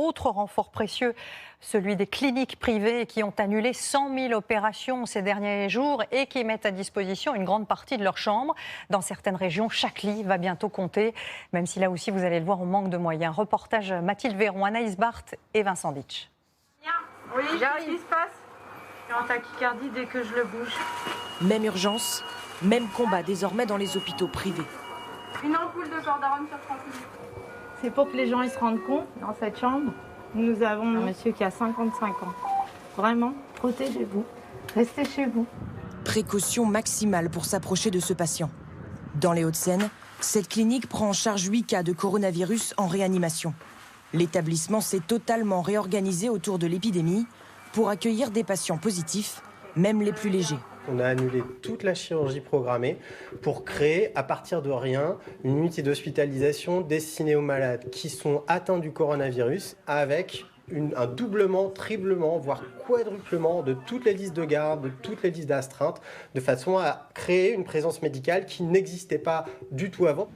autre renfort précieux, celui des cliniques privées qui ont annulé 100 000 opérations ces derniers jours et qui mettent à disposition une grande partie de leurs chambres. Dans certaines régions, chaque lit va bientôt compter, même si là aussi, vous allez le voir, on manque de moyens. Reportage Mathilde Véron, Anaïs Barthes et Vincent Ditch. Oui, qu'est-ce qui se passe? Je suis en tachycardie dès que je le bouge. Même urgence, même combat désormais dans les hôpitaux privés. Une ampoule de cordarone sur 30 minutes. C'est pour que les gens ils se rendent compte, dans cette chambre, nous avons un monsieur qui a 55 ans. Vraiment, protégez-vous, restez chez vous. Précaution maximale pour s'approcher de ce patient. Dans les Hauts-de-Seine, cette clinique prend en charge 8 cas de coronavirus en réanimation. L'établissement s'est totalement réorganisé autour de l'épidémie pour accueillir des patients positifs, même les plus légers. On a annulé toute la chirurgie programmée pour créer, à partir de rien, une unité d'hospitalisation destinée aux malades qui sont atteints du coronavirus avec un doublement, triplement, voire quadruplement de toutes les listes de garde, de toutes les listes d'astreintes, de façon à créer une présence médicale qui n'existait pas du tout avant.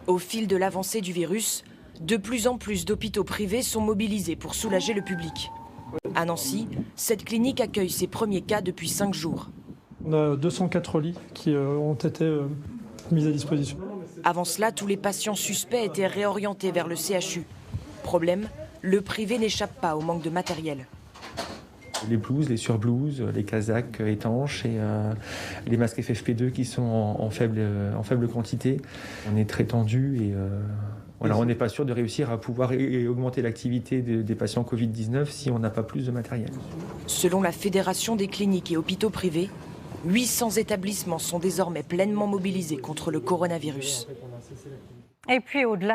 Au fil de l'avancée du virus, de plus en plus d'hôpitaux privés sont mobilisés pour soulager le public. À Nancy, cette clinique accueille ses premiers cas depuis 5 jours. On a 204 lits qui ont été mis à disposition. Avant cela, tous les patients suspects étaient réorientés vers le CHU. Problème, le privé n'échappe pas au manque de matériel. Les blouses, les surblouses, les casaques étanches et les masques FFP2 qui sont en faible quantité. On est très tendu et voilà, on n'est pas sûr de réussir à pouvoir augmenter l'activité des patients Covid-19 si on n'a pas plus de matériel. Selon la Fédération des cliniques et hôpitaux privés, 800 établissements sont désormais pleinement mobilisés contre le coronavirus. Et puis au-delà